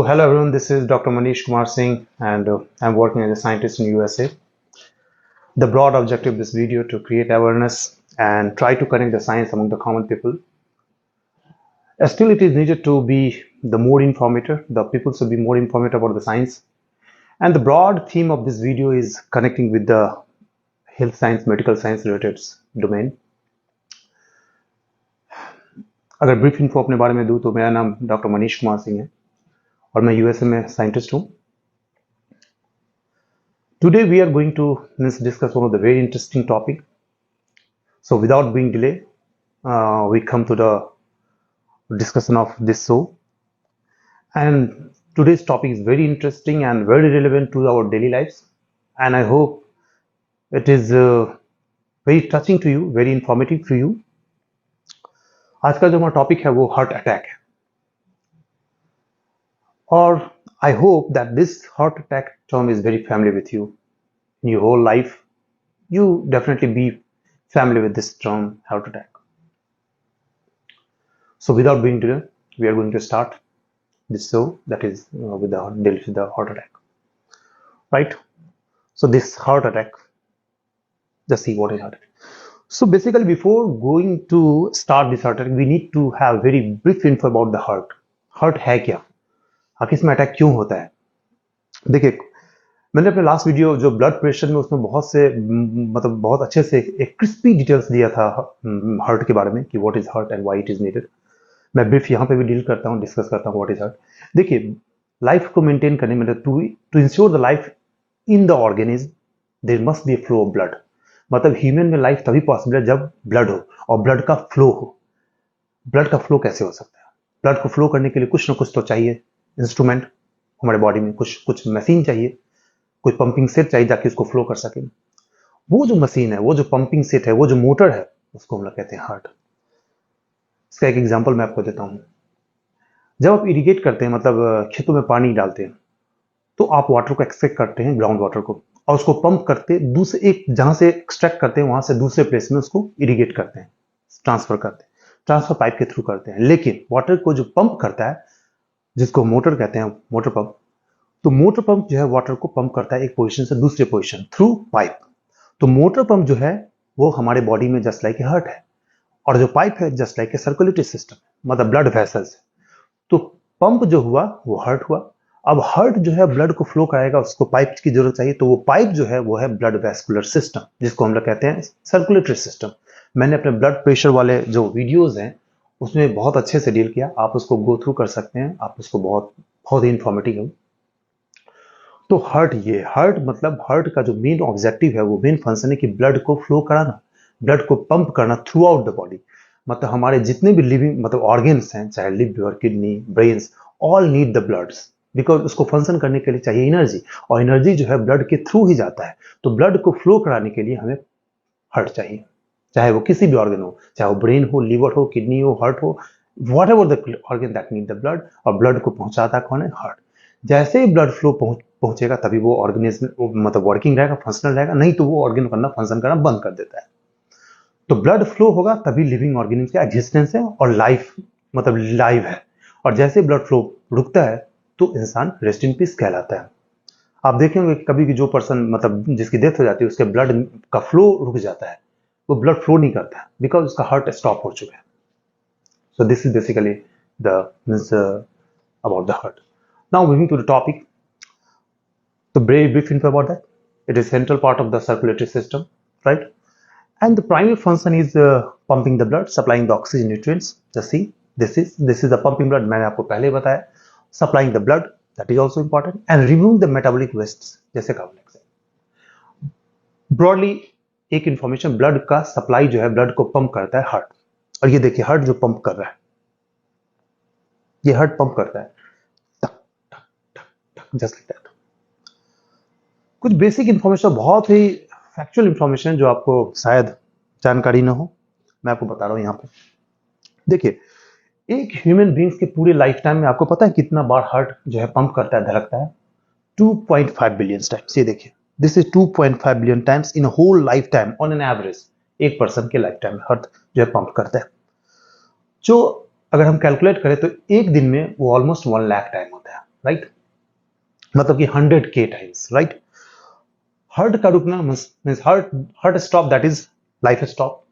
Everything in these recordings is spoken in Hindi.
Hello everyone, this is Dr. Manish Kumar Singh and I'm working as a scientist in USA. The broad objective of this video to create awareness and try to connect the science among the common people. Still, it is needed to be the more informative. The people should be more informative about the science. And the broad theme of this video is connecting with the health science, medical science related domain. अगर ब्रीफ इन्फो अपने बारे में दूं तो मेरा नाम डॉक्टर मनीष कुमार सिंह है और मैं यूएसए में साइंटिस्ट हूं. Today we are going to discuss one of the very interesting topic. So without being delay, we come to the discussion of this show. And today's topic is very interesting and very relevant to our daily lives. And I hope it is very touching to you, very informative to you. आज का जो हमारा टॉपिक है वो हार्ट अटैक है और I hope that this heart attack term is very familiar with you. In your whole life, you definitely be familiar with this term, heart attack. So without being delay, we are going to start this show that is with the heart attack. Right? So this heart attack, just see what is heart attack. So basically, before going to start this heart attack, we need to have very brief info about the heart. Heart है क्या? आखिर इसमें अटैक क्यों होता है? देखिए, मैंने अपने लास्ट वीडियो जो ब्लड प्रेशर में उसमें बहुत अच्छे से एक क्रिस्पी डिटेल्स दिया था हार्ट के बारे में कि what is heart and why it is needed. मैं ब्रीफ यहाँ पे भी डील करता हूँ, डिस्कस करता हूँ व्हाट इज हार्ट. देखिए, लाइफ को मेंटेन करने में to ensure the life in the organism there must be a flow of blood. मतलब ह्यूमन में लाइफ तभी पॉसिबल है जब ब्लड हो और ब्लड का फ्लो हो. ब्लड का फ्लो कैसे हो सकता है? ब्लड को फ्लो करने के लिए कुछ ना कुछ तो चाहिए, इंस्ट्रूमेंट हमारे बॉडी में, कुछ मशीन चाहिए, कोई पंपिंग सेट चाहिए ताकि उसको फ्लो कर सके. वो जो मशीन है, वो जो पंपिंग सेट है, वो जो मोटर है, उसको हम लोग कहते हैं हार्ट. इसका एक एग्जांपल मैं आपको देता हूं. जब आप इरिगेट करते हैं, मतलब खेतों में पानी डालते हैं, तो आप वाटर को एक्सट्रैक्ट करते हैं, ग्राउंड वाटर को, और उसको पंप करते दूसरे एक जहां से एक्सट्रैक्ट करते हैं वहां से दूसरे प्लेस में उसको इरिगेट करते हैं, ट्रांसफर करते हैं, ट्रांसफर पाइप के थ्रू करते हैं. लेकिन वाटर को जो पंप करता है, जिसको मोटर कहते हैं, मोटर पंप, तो मोटर पंप जो है वाटर को पंप करता है एक पोजीशन से दूसरे पोजीशन थ्रू पाइप. तो मोटर पंप जो है वो हमारे बॉडी में जस्ट लाइक ए हार्ट है और जो पाइप है just like a circulatory system, मतलब ब्लड वेसल्स. तो पंप जो हुआ वो हार्ट हुआ. अब हार्ट जो है ब्लड को फ्लो कराएगा, उसको पाइप की जरूरत चाहिए, तो वो पाइप जो है वो है ब्लड वेस्कुलर सिस्टम, जिसको हम लोग कहते हैं सर्कुलेटरी सिस्टम. मैंने अपने ब्लड प्रेशर वाले जो वीडियोज हैं उसमें बहुत अच्छे से डील किया, आप उसको गो थ्रू कर सकते हैं, आप उसको बहुत ही इंफॉर्मेटिव है. तो हार्ट मतलब हार्ट का जो मेन ऑब्जेक्टिव है, वो मेन फंक्शन है कि ब्लड को फ्लो कराना, ब्लड को पंप करना थ्रू आउट द बॉडी. मतलब हमारे जितने भी लिविंग मतलब ऑर्गन्स हैं, चाहे liver, kidney, brains, all need the bloods, because उसको फंक्शन करने के लिए चाहिए एनर्जी, और एनर्जी जो है ब्लड के थ्रू ही जाता है. तो ब्लड को फ्लो कराने के लिए हमें हार्ट चाहिए, चाहे वो किसी भी ऑर्गन हो, चाहे वो ब्रेन हो, लिवर हो, किडनी हो, हार्ट हो, what ever the organ that need the blood. और ब्लड को पहुंचाता कौन है? हार्ट. जैसे ही ब्लड फ्लो पहुंचेगा तभी वो ऑर्गेनिज्म मतलब वर्किंग रहेगा, फंक्शनल रहेगा, नहीं तो वो ऑर्गन करना, फंक्शन करना बंद कर देता है. तो ब्लड फ्लो होगा तभी लिविंग ऑर्गेनिज्म का एग्जिस्टेंस है और लाइफ मतलब लाइव है. और जैसे ब्लड फ्लो रुकता है तो इंसान रेस्ट इन पीस कहलाता है. आप देखेंगे कभी भी जो पर्सन मतलब जिसकी डेथ हो जाती है उसके ब्लड का फ्लो रुक जाता है, वो ब्लड फ्लो नहीं करता है बिकॉज उसका हार्ट स्टॉप हो चुका है. So this is basically the about the heart. Now moving to the topic. तो very brief info about that. It is central part of the circulatory system, right? And the primary function is pumping the blood, supplying the oxygen, nutrients. Just see, this is the pumping blood. मैंने आपको पहले बताया. Supplying the blood, that is also important, and removing the metabolic wastes, जैसे कार्बन डाइऑक्साइड. Broadly एक इंफॉर्मेशन, ब्लड का सप्लाई जो है, ब्लड को पंप करता है हार्ट. और ये देखिए हार्ट जो पंप कर रहा है, ये हार्ट पंप करता है जस्ट लाइक दैट. कुछ बेसिक इंफॉर्मेशन, बहुत ही फैक्चुअल इंफॉर्मेशन जो आपको शायद जानकारी ना हो, मैं आपको बता रहा हूं यहाँ पे. देखिए, एक ह्यूमन बीइंग्स के पूरे लाइफ टाइम में आपको पता है कितना बार हार्ट जो है पंप करता है, धड़कता है? 2.5 बिलियन टाइम्स. ये देखिए, this is 2.5 billion times in whole life time on an average. एक पर्सन के लाइफ टाइम में हार्ट जो है पंप करता है, जो अगर हम कैलकुलेट करें तो एक दिन में वो ऑलमोस्ट 1 लाख टाइम होता है. राइट, मतलब कि 100K टाइम्स, राइट। हार्ट का रुकना means heart stop, that is life stop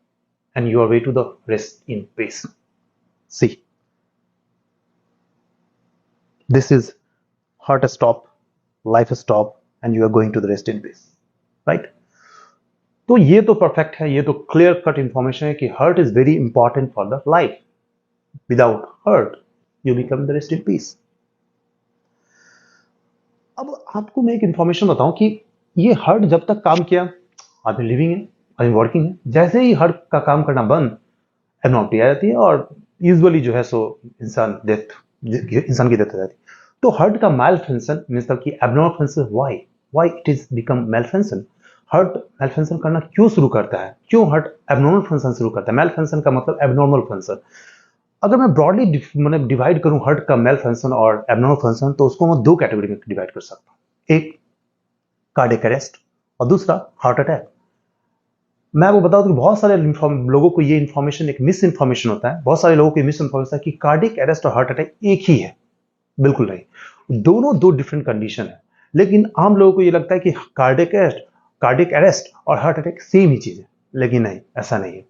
and you are way to the rest in peace. See, this is heart stop, life stop and you are going to the rest in peace, right. तो ये तो परफेक्ट है, ये तो क्लियर कट इंफॉर्मेशन है कि heart is very important for the life. Without heart you become the rest in piece. अब आपको मैं एक इंफॉर्मेशन बताऊं कि ये हार्ट जब तक काम किया, आदमी लिविंग है, आदमी वर्किंग है, जैसे ही हार्ट का काम करना बंद, एब्नॉर्मलिटी आ जाती है और यूजुअली जो है सो इंसान की डेथ हो जाती है। तो हार्ट का मैल फंक्शन मतलब कि abnormal function, why it is become malfunction. Heart malfunction करना क्यों शुरू करता है, क्यों हार्ट एब्नॉर्मल फंक्शन शुरू करता है? मैल फंक्शन का मतलब एब्नॉर्मल फंक्शन। अगर मैं ब्रॉडली मतलब डिवाइड करूं हार्ट का मेल फंक्शन और एब्नॉर्मल फंक्शन, तो उसको मैं दो कैटेगरी में डिवाइड कर सकता हूं, एक कार्डियक अरेस्ट और दूसरा हार्ट अटैक। मैं आपको बता दूं कि बहुत सारे लोगों को ये इन्फॉर्मेशन एक मिस इन्फॉर्मेशन होता है, बहुत सारे लोगों को मिस इन्फॉर्मेशन है कि कार्डियक अरेस्ट और हार्ट अटैक एक ही है। बिल्कुल नहीं, दोनों दो डिफरेंट कंडीशन है। लेकिन आम लोगों को ये लगता है कि कार्डियक अरेस्ट और हार्ट अटैक सेम ही चीज है, लेकिन नहीं, ऐसा नहीं है।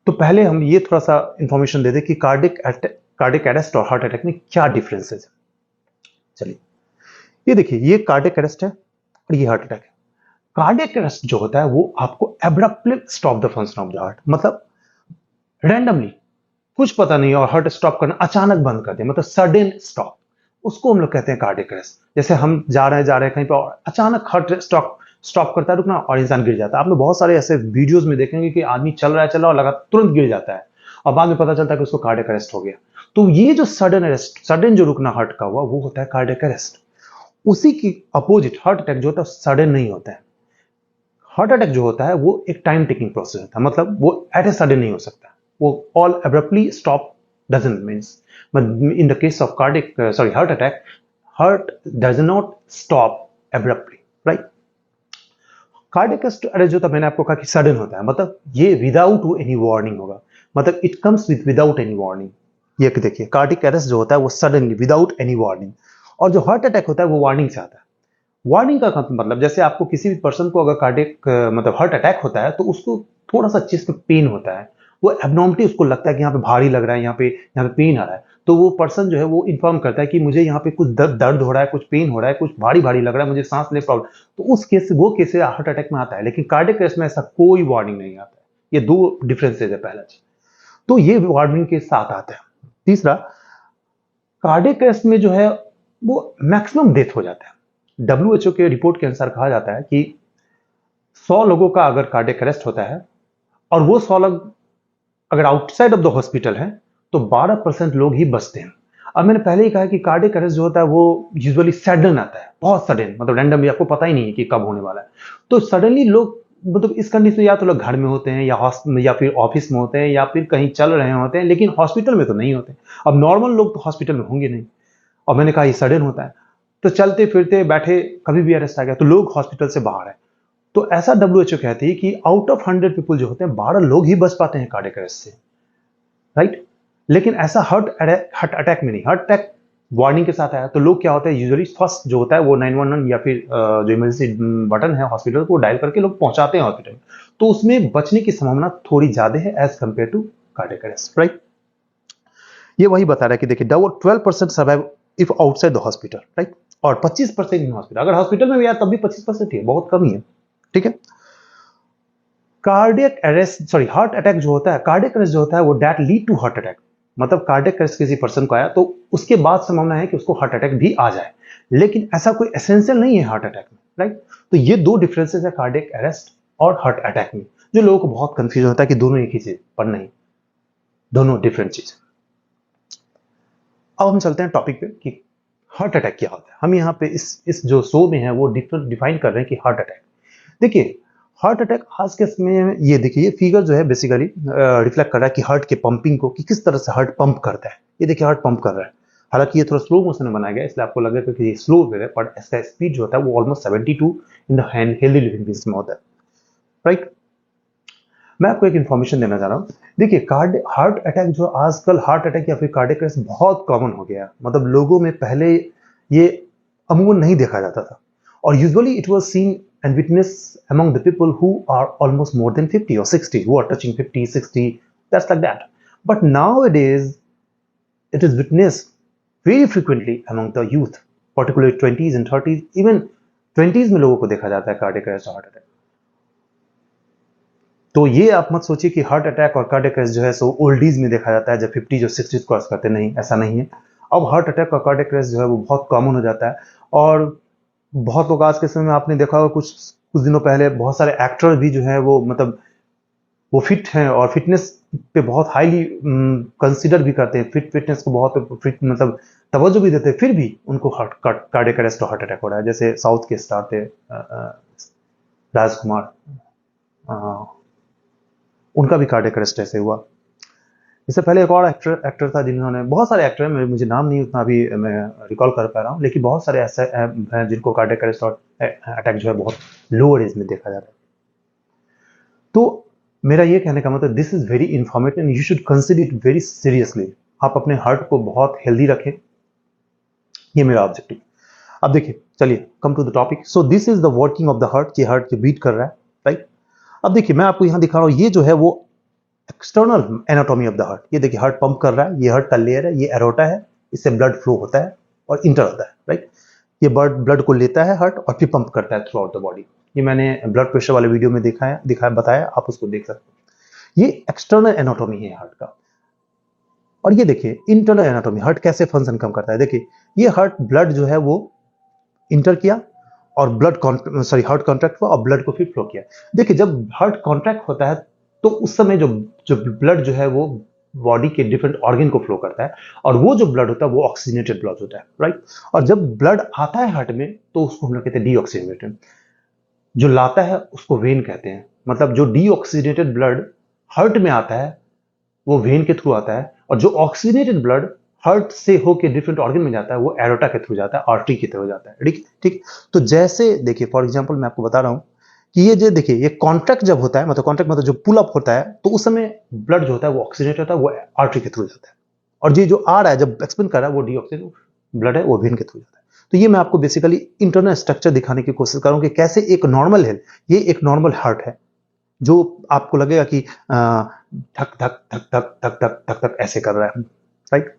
तो पहले हम ये थोड़ा सा इंफॉर्मेशन दे दें कि कार्डियक अरेस्ट और हार्ट अटैक में क्या डिफरेंसेस है। चलिए, ये देखिए, ये कार्डियक अरेस्ट है और ये हार्ट अटैक है। कार्डियक अरेस्ट जो होता है वो आपको abruptly stop the function of the heart, मतलब रैंडमली, कुछ पता नहीं और हार्ट स्टॉप करना, अचानक बंद कर दिया, मतलब सडन स्टॉप, उसको हम लोग कहते हैं कार्डियक अरेस्ट। जैसे हम जा रहे हैं कहीं पर और अचानक हार्ट स्टॉप करता है, रुकना, और इंसान गिर जाता है। आप लोग बहुत सारे ऐसे वीडियोस में देखेंगे कि आदमी चल रहा है और लगा तुरंत गिर जाता है और बाद में पता चलता है कि उसको कार्डियक अरेस्ट हो गया। तो ये जो सडन जो रुकना हार्ट का हुआ, वो होता है कार्डियक अरेस्ट। उसी की अपोजिट हार्ट अटैक जो होता है सडन नहीं होता है। हार्ट अटैक जो होता है वो एक टाइम टेकिंग प्रोसेस होता है, मतलब वो एट ए सडन नहीं हो सकता, वो all abruptly stop doesn't means. In the case of heart attack, heart does not stop abruptly, right. Cardiac arrest जो था, मैंने आपको कहा कि सडन होता है, मतलब ये विदाउट एनी वार्निंग होगा, मतलब it comes without any warning. ये देखिए, कार्डियक अरेस्ट जो होता है वो सडनली विदाउट एनी वार्निंग, और जो हार्ट अटैक होता है वो वार्निंग से आता है। वार्निंग का मतलब, जैसे आपको किसी भी पर्सन को अगर कार्डियक मतलब हार्ट अटैक होता है तो उसको थोड़ा सा चेस्ट में पेन होता है, वो एब्नॉर्मलिटी उसको लगता है कि यहाँ पे भारी लग रहा है, यहाँ पे पेन आ रहा है, तो वो पर्सन जो है वो इन्फॉर्म करता है कि मुझे यहाँ पे कुछ दर्द हो रहा है, कुछ पेन हो रहा है, कुछ भारी भारी लग रहा है, मुझे सांस ले प्रॉब्लम। तो उस केस वो केस हार्ट अटैक में आता है, लेकिन कार्डियक अरेस्ट में ऐसा कोई वार्निंग नहीं आता है। ये दो डिफरेंसेज है, पहला चीज तो ये वार्निंग के साथ आता है। तीसरा, कार्डियक अरेस्ट में जो है वो मैक्सिमम डेथ हो जाता है। WHO के रिपोर्ट के अनुसार कहा जाता है कि 100 लोगों का अगर कार्डियक अरेस्ट होता है और वो 100 लोग अगर आउटसाइड ऑफ द हॉस्पिटल हैं तो 12% लोग ही बचते हैं। अब मैंने पहले ही कहा कि कार्डियक अरेस्ट जो होता है वो यूजुअली सडन आता है, बहुत सडन, मतलब रैंडमली, आपको पता ही नहीं है कि कब होने वाला है। तो सडनली लोग, मतलब इस कंडीशन या तो लोग घर में होते हैं या फिर ऑफिस में होते हैं या फिर कहीं चल रहे होते हैं, लेकिन हॉस्पिटल में तो नहीं होते। अब नॉर्मल लोग तो हॉस्पिटल में होंगे नहीं, और मैंने कहा ये सडन होता है, तो चलते फिरते बैठे कभी भी अरेस्ट आ गया तो लोग हॉस्पिटल से बाहर है। तो ऐसा WHO कहती है कि आउट ऑफ 100 पीपल जो होते हैं 12 लोग ही बच पाते हैं कार्डियक अरेस्ट से, राइट। लेकिन ऐसा हार्ट अटैक में नहीं। हार्ट अटैक वार्निंग के साथ आया तो लोग क्या होता है, यूजुअली फर्स्ट जो होता है वो 911 या फिर जो इमरजेंसी बटन है हॉस्पिटल को डायल करके लोग पहुंचाते हैं हॉस्पिटल, तो उसमें बचने की संभावना थोड़ी ज्यादा है as compare to cardiac arrest, right. ये वही बता रहा है कि देखिए 12% survive if outside the hospital, right, और 25% इन हॉस्पिटल। अगर हॉस्पिटल में भी आया तब भी 25% ही है, बहुत कम ही है, ठीक है। कार्डियक अरेस्ट हार्ट अटैक जो होता है, कार्डियक अरेस्ट जो होता है वो that lead to heart attack, मतलब कार्डियक अरेस्ट किसी पर्सन को आया तो उसके बाद संभावना है कि उसको हार्ट अटैक भी आ जाए, लेकिन ऐसा कोई एसेंशियल नहीं है हार्ट अटैक में, राइट। तो ये दो डिफरेंसेस है कार्डियक अरेस्ट और हार्ट अटैक में, जो लोगों को बहुत कंफ्यूज होता है कि दोनों एक ही चीज, पर नहीं, दोनों डिफरेंट चीज। अब हम चलते हैं टॉपिक पे कि हार्ट अटैक क्या होता है। हम यहाँ पे इस जो शो में है वो डिफाइन कर रहे हैं कि हार्ट अटैक, देखिए हार्ट अटैक आज के समय में, ये देखिए ये फिगर जो है बेसिकली रिफ्लेक्ट कर रहा है कि हार्ट के पंपिंग को, कि किस तरह से हार्ट पंप करता है। ये देखिए हार्ट पंप कर रहा है, हालांकि ये थोड़ा स्लो मोशन में बनाया गया इसलिए आपको लगेगा कि ये स्लो है, पर इसका स्पीड जो होता है वो almost 72 in the healthy living beings में होता है, राइट। मैं आपको एक इंफॉर्मेशन देना चाह रहा हूँ, देखिए हार्ट अटैक जो आजकल हार्ट अटैक या फिर कार्डियक अरेस्ट बहुत कॉमन हो गया है, मतलब लोगों में पहले ये अमूमन नहीं देखा जाता था, और usually it was scene and witness among the people who are almost more than 50 or 60, who are touching 50, 60, that's like that. But nowadays it is witnessed very frequently among the youth, particularly 20s and 30s, even 20s में लोगों को देखा जाता है कार्डियक अरेस्ट और हार्ट अटैक। तो ये आप मत सोचिए कि हार्ट अटैक और कार्डियक अरेस्ट जो है सो ओल्डीज में देखा जाता है, जब 50 जो 60 क्रॉस करते, नहीं, ऐसा नहीं है। अब हार्ट अटैक और कार्डियक अरेस्ट जो है वो बहुत कॉमन हो जाता है, और बहुत लोग आज के समय में आपने देखा होगा, कुछ दिनों पहले बहुत सारे एक्टर भी जो है वो मतलब वो फिट हैं और फिटनेस पे बहुत हाईली कंसीडर भी करते हैं, फिटनेस को बहुत फिट मतलब तवज्जो भी देते हैं, फिर भी उनको कार्डियक अरेस्ट और हार्ट अटैक हो रहा है। जैसे साउथ के स्टार थे राजकुमार, उनका भी कार्डियक अरेस्ट ऐसे हुआ। इससे पहले एक और एक्टर था जिन्होंने, बहुत सारे एक्टर हैं, मुझे नाम नहीं उतना अभी मैं रिकॉल कर पा रहा हूँ, लेकिन बहुत सारे ऐसे हैं जिनको कार्डियक अरेस्ट और अटैक जो है बहुत लोअर एज में देखा जाता है। तो मेरा ये कहने का मतलब, this is very informative and you should consider it very seriously. आप अपने हार्ट को बहुत हेल्दी रखें, ये मेरा ऑब्जेक्टिव। अब देखिए, चलिए come to the topic. So this is the working of the heart, ये हार्ट जो बीट कर रहा है, राइट। अब देखिए मैं आपको यहां दिखा रहा हूं, ये जो है वो external anatomy of the heart. ये देखिए हार्ट पंप कर रहा है, ये हार्ट का लेयर है, ये एरोटा है, इससे ब्लड फ्लो होता है और इंटर होता है, राइट। ये ब्लड को लेता है हार्ट और फिर पंप करता है थ्रू आउट द बॉडी। ये मैंने ब्लड प्रेशर वाले वीडियो में दिखाया बताया, आप उसको देख सकते हैं। ये एक्सटर्नल एनाटॉमी है हार्ट का। और ये देखिए इंटरनल एनाटॉमी, हार्ट कैसे फंक्शन कम करता है। देखिए ये हार्ट ब्लड जो है वो इंटर किया और हार्ट कॉन्ट्रैक्ट हुआ और ब्लड को फिर फ्लो किया। देखिए जब हार्ट कॉन्ट्रैक्ट होता है तो उस समय जो ब्लड जो है वो बॉडी के डिफरेंट ऑर्गन को फ्लो करता है, और वो जो ब्लड होता है वो ऑक्सीजनेटेड ब्लड होता है, राइट। और जब ब्लड आता है हार्ट में तो उसको हम लोग कहते हैं डीऑक्सीजनेटेड। जो लाता है उसको वेन कहते हैं, मतलब जो डीऑक्सीजनेटेड ब्लड हार्ट में आता है वो वेन के थ्रू आता है, और जो ऑक्सीजनेटेड ब्लड हार्ट से होकर डिफरेंट ऑर्गन में जाता है वो एरोटा के थ्रू जाता है, आर्टरी की तरह जाता है, ठीक। तो जैसे देखिए फॉर एग्जांपल मैं आपको बता रहा हूं कि ये जो देखिए ये कॉन्ट्रैक्ट जब होता है, मतलब कॉन्ट्रैक्ट मतलब जो पुल अप होता है, तो उस समय ब्लड जो होता है वो ऑक्सीजनेट होता है, वो आर्टरी के थ्रू जाता है, और ये जो आ रहा है जब एक्सपेंड कर रहा है वो डीऑक्सीजन ब्लड है वो वेन के थ्रू जाता है। तो ये मैं आपको बेसिकली इंटरनल स्ट्रक्चर दिखाने की कोशिश करूं कि कैसे एक नॉर्मल है, ये एक नॉर्मल हार्ट है जो आपको लगेगा कि धक धक धक धक धक धक धक धक ऐसे कर रहा है, राइट।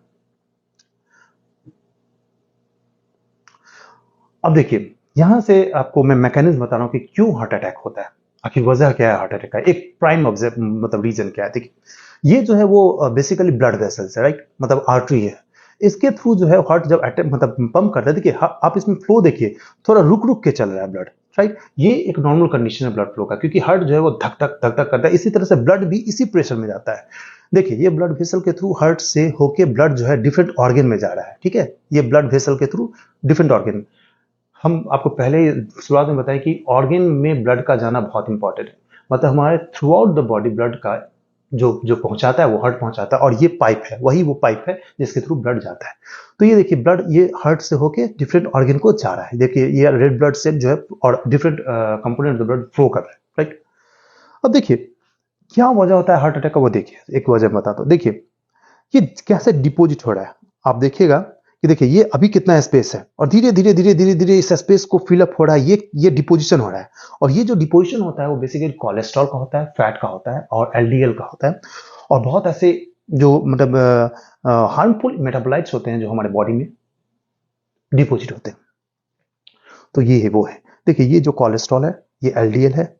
अब देखिए यहां से आपको मैं मैकेनिज्म बता रहा हूं कि क्यों हार्ट अटैक होता है, आखिर वजह क्या है हार्ट अटैक का, एक प्राइम मतलब रीजन क्या है। देखिए ये जो है वो बेसिकली ब्लड वेसल्स है, राइट, मतलब आर्टरी है, इसके थ्रू जो है हार्ट जब अटैक मतलब पंप करता है, देखिए आप इसमें फ्लो देखिए थोड़ा रुक रुक के चल रहा है ब्लड, राइट। ये एक नॉर्मल कंडीशन है ब्लड फ्लो का, क्योंकि हार्ट जो है वो धक धक धक धक करता है, इसी तरह से ब्लड भी इसी प्रेशर में जाता है। देखिए ये ब्लड वेसल के थ्रू हार्ट से होके ब्लड जो है डिफरेंट ऑर्गन में जा रहा है, ठीक है, ये ब्लड वेसल के थ्रू डिफरेंट ऑर्गन। हम आपको पहले शुरुआत में बताएं कि ऑर्गन में ब्लड का जाना बहुत इंपॉर्टेंट है, मतलब हमारे through out the body blood का जो पहुंचाता है वो हार्ट पहुंचाता है, और ये पाइप है, वही वो पाइप है जिसके थ्रू ब्लड जाता है। तो ये देखिए ब्लड ये हार्ट से होके डिफरेंट ऑर्गन को जा रहा है, देखिए ये रेड ब्लड सेल जो है और different component of blood flow कर रहा है, राइट। अब देखिए क्या वजह होता है हार्ट अटैक का, वो देखिए एक वजह बताता हूं। देखिए ये कैसे डिपोजिट हो रहा है, आप देखिएगा कि देखिए ये अभी कितना स्पेस है और धीरे धीरे धीरे धीरे धीरे इस स्पेस को फिलअप हो रहा है, ये डिपोजिशन हो रहा है। और ये जो डिपोजिशन होता है वो बेसिकली कोलेस्ट्रॉल का होता है, फैट का होता है और एलडीएल का होता है, और बहुत ऐसे जो मतलब हार्मफुल मेटाबोलाइट्स होते हैं जो हमारे बॉडी में डिपोजिट होते हैं। तो ये है वो है, देखिए ये जो कोलेस्ट्रॉल है, ये एलडीएल है,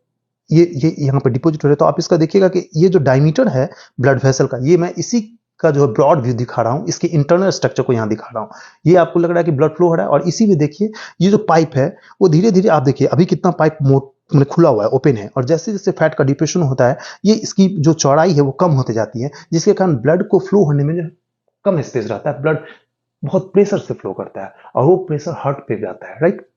ये यहाँ पे डिपोजिट हो रहा है। तो आप इसका देखिएगा कि ये जो डायमीटर है ब्लड वेसल का, ये मैं इसी का जो है ब्रॉड व्यू दिखा रहा हूं, इसके इंटरनल स्ट्रक्चर को यहां दिखा रहा हूं। ये आपको लग रहा है कि ब्लड फ्लो हो रहा है, और इसी में देखिए ये जो पाइप है वो धीरे धीरे आप देखिए अभी कितना पाइप मतलब खुला हुआ है, ओपन है, और जैसे जैसे फैट का डिप्रेशन होता है ये इसकी जो चौड़ाई है वो कम होते जाती है, जिसके कारण ब्लड को फ्लो होने में कम स्पेस रहता है, ब्लड बहुत प्रेशर से फ्लो करता है और वो प्रेशर हार्ट पे जाता है, राइट।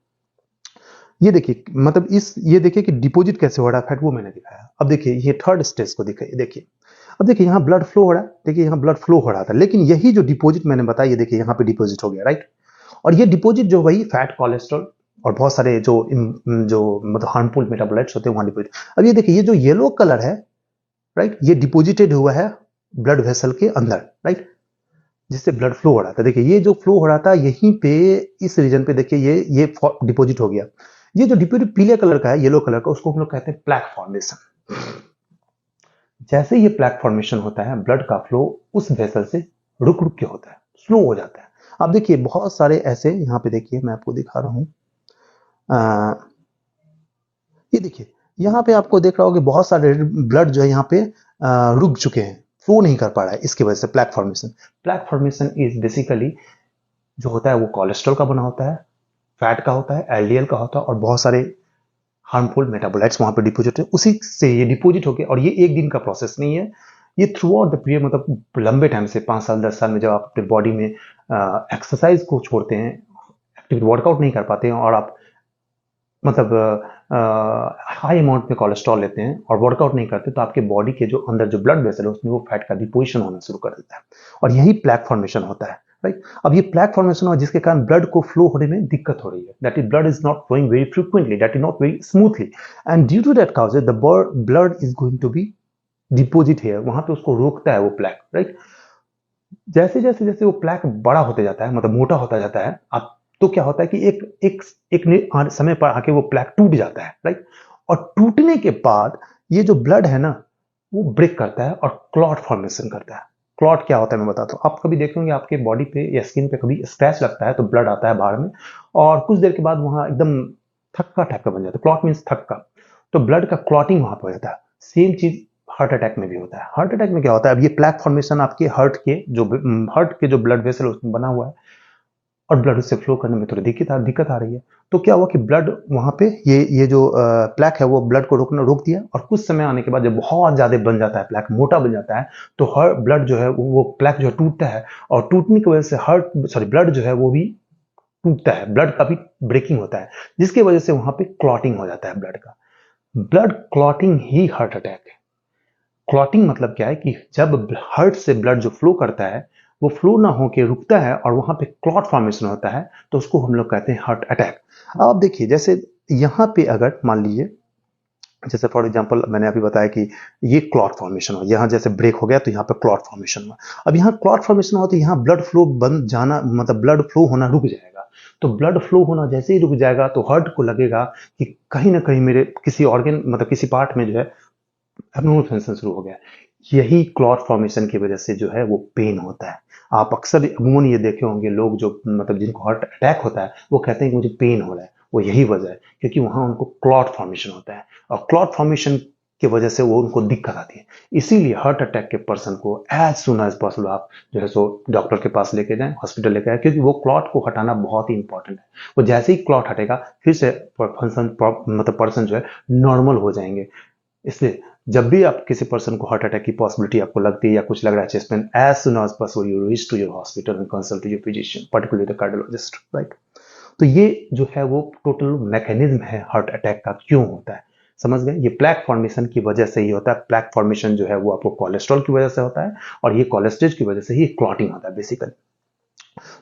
ये देखिए मतलब ये देखिए कि डिपोजिट कैसे हो रहा है फैट, वो मैंने दिखाया। अब देखिए ये थर्ड स्टेज को देखिए अब देखिए यहाँ ब्लड फ्लो हो रहा है, देखिए यहाँ ब्लड फ्लो हो रहा था, लेकिन यही जो डिपोजिट मैंने बताया ये देखिए यहाँ पे डिपोजिट हो गया, राइट। और ये डिपोजिट जो वही फैट, कोलेस्ट्रॉल और बहुत सारे जो मतलब हार्मफुल मेटाबोलाइट्स होते हैं वहां डिपोजिट। अब ये देखिए ये जो येलो कलर है, राइट, ये डिपोजिटेड हुआ है ब्लड वेसल के अंदर, राइट। जिससे ब्लड फ्लो हो रहा था। देखिए ये जो फ्लो हो रहा था यहीं पे इस रीजन पे देखिए ये डिपॉजिट हो गया। ये जो डिपॉजिट पीले कलर का है, येलो कलर का, उसको हम लोग कहते हैं प्लैक फॉर्मेशन। जैसे ये प्लैक फॉर्मेशन होता है, ब्लड का फ्लो उस वेसल से रुक रुक के होता है, स्लो हो जाता है। अब देखिए बहुत सारे ऐसे, यहाँ पे देखिए मैं आपको दिखा रहा हूँ, ये देखिए यहाँ पे आपको देख रहा होगा कि बहुत सारे ब्लड जो है यहाँ पे रुक चुके हैं, फ्लो नहीं कर पा रहा है, इसकी वजह से plaque formation. Plaque formation is basically जो होता है वो कोलेस्ट्रॉल का बना होता है, फैट का होता है, एलडीएल का होता है, और बहुत सारे हार्मफुल मेटाबोलाइट्स वहां पे डिपोजिट है, उसी से ये डिपोजिट होकर, और ये एक दिन का प्रोसेस नहीं है, ये थ्रू आउट द पीरियड, मतलब लंबे टाइम से 5 साल 10 साल में जब आप अपने बॉडी में एक्सरसाइज को छोड़ते हैं, एक्टिव वर्कआउट नहीं कर पाते हैं, और आप मतलब हाई अमाउंट में कोलेस्ट्रॉल लेते हैं और वर्कआउट नहीं करते, तो आपके बॉडी के जो अंदर जो ब्लड वेसल है उसमें वो फैट का डिपोजिशन होना शुरू कर देता है, और यही प्लैक फॉर्मेशन होता है। राइट, अब ये प्लैक फॉर्मेशन हुआ जिसके कारण ब्लड को फ्लो होने में दिक्कत हो रही है, that is blood is not flowing very frequently, that is not very smoothly, and due to that cause the blood is going to be deposit here, वहां पे उसको रोकता है वो प्लैक। राइट, जैसे जैसे जैसे वो प्लैक बड़ा होते जाता है, मतलब मोटा होता जाता है, आप तो क्या होता है कि एक समय पर आके वो प्लैक टूट जाता है। राइट, और टूटने के बाद ये जो ब्लड है ना वो ब्रेक करता है और क्लॉट फॉर्मेशन करता है। क्लॉट क्या होता है मैं बताता हूँ। आप कभी देखेंगे आपके बॉडी पे या स्किन पे कभी स्क्रैच लगता है तो ब्लड आता है बाहर में, और कुछ देर के बाद वहां एकदम थक्का थक्का बन जाता है, क्लॉट मीन्स थक्का, तो ब्लड का क्लॉटिंग वहां पर हो जाता है। सेम चीज हार्ट अटैक में भी होता है। हार्ट अटैक में क्या होता है, अब ये प्लैक फॉर्मेशन आपके हार्ट के जो ब्लड वेसल उसमें बना हुआ है, और ब्लड उससे फ्लो करने में थोड़ी दिक्कत आ रही है, तो क्या हुआ कि ब्लड वहां पे ये जो प्लैक है वो ब्लड को रोक दिया, और कुछ समय आने के बाद जब बहुत ज्यादा बन जाता है, प्लैक मोटा बन जाता है, तो हर ब्लड जो है वो प्लैक जो है टूटता है, और टूटने की वजह से ब्लड जो है वो भी टूटता है, ब्लड का भी ब्रेकिंग होता है, जिसकी वजह से वहां पे क्लॉटिंग हो जाता है ब्लड का। ब्लड क्लॉटिंग ही हार्ट अटैक है। क्लॉटिंग मतलब क्या है कि जब हार्ट से ब्लड जो फ्लो करता है वो फ्लो ना होके रुकता है और वहां पे क्लॉट फॉर्मेशन होता है, तो उसको हम लोग कहते हैं हार्ट अटैक। अब देखिए जैसे यहाँ पे अगर मान लीजिए, जैसे फॉर एग्जांपल मैंने अभी बताया कि ये क्लॉट फॉर्मेशन हो, यहाँ जैसे ब्रेक हो गया तो यहाँ पे क्लॉट फॉर्मेशन हुआ। अब यहाँ क्लॉट फॉर्मेशन हो तो यहाँ ब्लड फ्लो बंद जाना, मतलब ब्लड फ्लो होना रुक जाएगा। तो ब्लड फ्लो होना जैसे ही रुक जाएगा तो हार्ट को लगेगा कि कहीं ना कहीं मेरे किसी ऑर्गन, मतलब किसी पार्ट में जो है एब्नॉर्मल फंक्शन शुरू हो गया। यही क्लॉट फॉर्मेशन की वजह से जो है वो पेन होता है। आप अक्सर अमूमन ये देखे होंगे लोग जो मतलब जिनको हार्ट अटैक होता है वो कहते हैं कि मुझे पेन हो रहा है, वो यही वजह है क्योंकि वहां उनको क्लॉट फॉर्मेशन होता है, और क्लॉट फॉर्मेशन की वजह से वो उनको दिक्कत आती है। इसीलिए हार्ट अटैक के पर्सन को एज सुन एज पॉसिबल आप जो है सो डॉक्टर के पास लेके जाएं, हॉस्पिटल लेके आए, क्योंकि वो क्लॉट को हटाना बहुत ही इंपॉर्टेंट है। वो जैसे ही क्लॉट हटेगा फिर से मतलब पर्सन जो है नॉर्मल हो जाएंगे। इसलिए जब भी आप किसी पर्सन को हार्ट अटैक की पॉसिबिलिटी आपको लगती है या कुछ लग रहा है chest pain, as soon as possible you reach to your hospital and consult your physician, particularly the cardiologist. Right, तो ये जो है वो टोटल मैकेनिज्म है हार्ट अटैक का क्यों होता है, समझ गए। ये प्लैक फॉर्मेशन की वजह से ही होता है। प्लैक फॉर्मेशन जो है वो आपको कोलेस्ट्रॉल की वजह से होता है, और ये कोलेस्ट्रॉल की वजह से ही क्लॉटिंग होता है बेसिकली।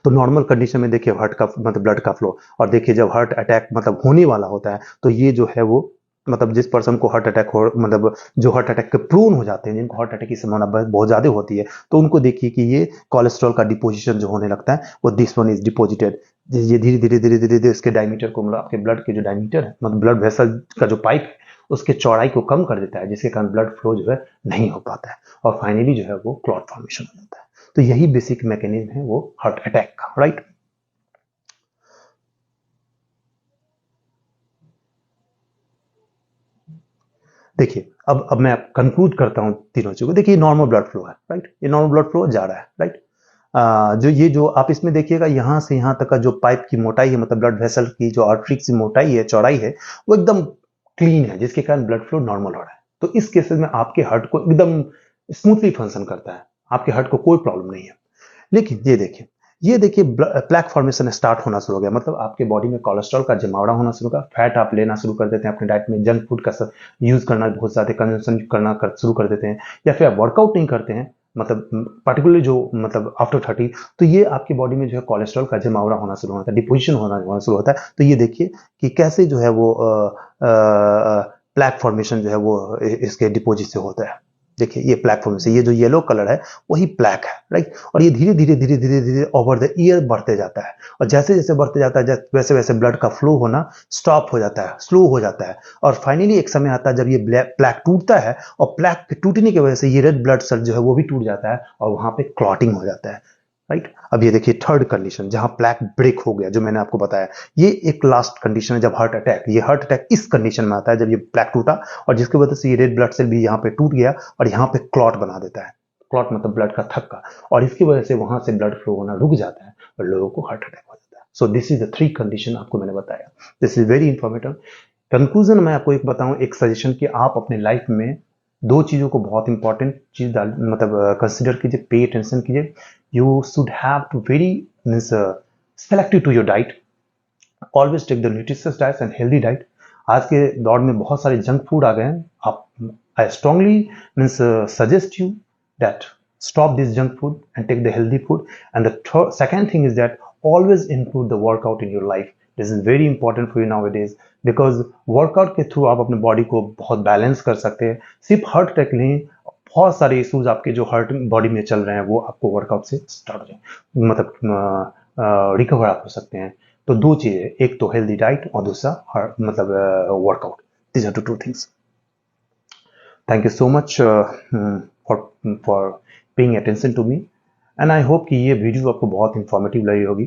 तो नॉर्मल कंडीशन में देखिए हार्ट का मतलब ब्लड का फ्लो, और देखिए जब हार्ट अटैक मतलब होने वाला होता है तो ये जो है वो मतलब जिस पर्सन को हार्ट अटैक हो, मतलब जो हार्ट अटैक के प्रोन हो जाते हैं, जिनको हार्ट अटैक की संभावना बहुत ज्यादा होती है, तो उनको देखिए कि ये कोलेस्ट्रॉल का डिपोजिशन जो होने लगता है वो दिस वन इज डिपोजिटेड। ये धीरे धीरे धीरे धीरे धीरे इसके डायमीटर को, मतलब आपके ब्लड के जो डायमीटर है, मतलब ब्लड वेसल का जो पाइप है उसके चौड़ाई को कम कर देता है, जिसके कारण ब्लड फ्लो जो है नहीं हो पाता है, और फाइनली जो है वो क्लॉट फॉर्मेशन हो जाता है। तो यही बेसिक मैकेनिज्म है वो हार्ट अटैक का। राइट, देखिए अब मैं कंक्लूड करता हूं तीनों चीजों को। देखिए नॉर्मल ब्लड फ्लो है। राइट, ये नॉर्मल ब्लड फ्लो जा रहा है। राइट, जो ये जो आप इसमें देखिएगा यहां से यहां तक का जो पाइप की मोटाई है, मतलब ब्लड वेसल की जो आर्टरी की मोटाई है, चौड़ाई है, वो एकदम क्लीन है, जिसके कारण ब्लड फ्लो नॉर्मल हो रहा है। तो इस केसेस में आपके हार्ट को एकदम स्मूथली फंक्शन करता है, आपके हार्ट को कोई प्रॉब्लम नहीं है। लेकिन ये देखिए प्लैक फॉर्मेशन स्टार्ट होना शुरू हो गया, मतलब आपके बॉडी में कोलेस्ट्रॉल का जमावड़ा होना शुरू होगा, फैट आप लेना शुरू कर देते हैं अपने डाइट में, जंक फूड का यूज करना, बहुत ज्यादा कंजम्पशन करना शुरू कर देते हैं, या फिर आप वर्कआउट नहीं करते हैं, मतलब पर्टिकुलरली जो मतलब आफ्टर 30, तो ये आपकी बॉडी में जो है कोलेस्ट्रॉल का जमावड़ा होना शुरू होता है, डिपोजिशन होना शुरू होता है। तो ये देखिए कि कैसे जो है वो प्लैक फॉर्मेशन जो है वो इसके डिपोजिट से होता है। देखिए ये प्लैक फॉर्मेशन, ये जो येलो कलर है वही प्लैक है, राइट। और ये धीरे धीरे धीरे धीरे धीरे ओवर द ईयर बढ़ते जाता है, और जैसे जैसे बढ़ते जाता है वैसे वैसे ब्लड का फ्लो होना स्टॉप हो जाता है, स्लो हो जाता है, और फाइनली एक समय आता है जब ये प्लैक टूटता है, और प्लैक के टूटने की वजह से ये रेड ब्लड सेल जो है वो भी टूट जाता है, और वहां पे क्लॉटिंग हो जाता है, राइट। अब ये देखिए थर्ड कंडीशन जहां प्लैक ब्रेक हो गया, जो मैंने आपको बताया, ये एक लास्ट कंडीशन है जब हार्ट अटैक, ये हार्ट अटैक इस कंडीशन में आता है जब ये प्लैक टूटा, और जिसकी वजह से ये रेड ब्लड सेल भी यहाँ पे टूट गया और यहाँ पे क्लॉट बना देता है। क्लॉट मतलब ब्लड का थक्का, और इसकी वजह से वहां से ब्लड फ्लो होना रुक जाता है और लोगों को हार्ट अटैक हो जाता है। So this is the 3 condition आपको मैंने बताया। This is very informative. Conclusion मैं आपको एक बताऊं, एक सजेशन कि आप अपने लाइफ में 2 चीजों को बहुत इंपॉर्टेंट चीज मतलब कंसिडर कीजिए, पे अटेंशन कीजिए। You should have to very means selective to your diet, always take the nutritious diet and healthy diet. आज के दौर में बहुत सारे जंक फूड आ गए हैं, आप I strongly means suggest you that stop this junk food and take the healthy food. And the second thing is that always include the workout in your life. This is very important for you nowadays, because workout के थ्रू आप अपने बॉडी को बहुत बैलेंस कर सकते हैं। सिर्फ हार्ट अटैक नहीं, बहुत सारे इश्यूज आपके जो हार्ट बॉडी में चल रहे हैं वो आपको वर्कआउट से स्टार्ट हो जाए, मतलब रिकवर आप हो सकते हैं। तो 2 चीजें, एक तो हेल्दी डाइट और दूसरा मतलब workout. These are two things. Thank you so much for paying attention to me, and I hope कि ये वीडियो आपको बहुत इंफॉर्मेटिव लगी होगी।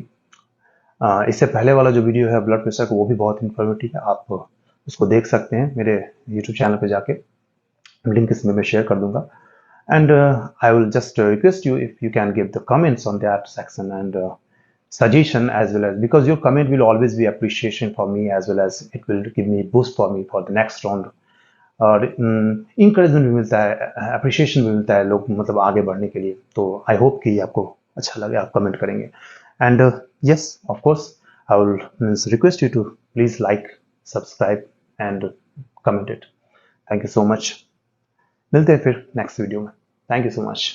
इससे पहले वाला जो वीडियो है ब्लड प्रेशर का, वो भी बहुत इंफॉर्मेटिव है, आप उसको देख सकते हैं मेरे यूट्यूब चैनल पे जाके, लिंक इसमें मैं शेयर कर दूंगा। And I will just request you if you can give the comments on that section and suggestion as well, as because your comment will always be appreciation for me, as well as it will give me boost for me for the next round, और इंकरेजमेंट भी मिलता है, अप्रिशिएशन भी मिलता है लोग मतलब आगे बढ़ने के लिए। तो आई होप कि आपको अच्छा लगे, आप कमेंट करेंगे। And yes of course I will request you to please like, subscribe and comment it. Thank you so much. मिलते हैं फिर नेक्स्ट वीडियो में। Thank you so much.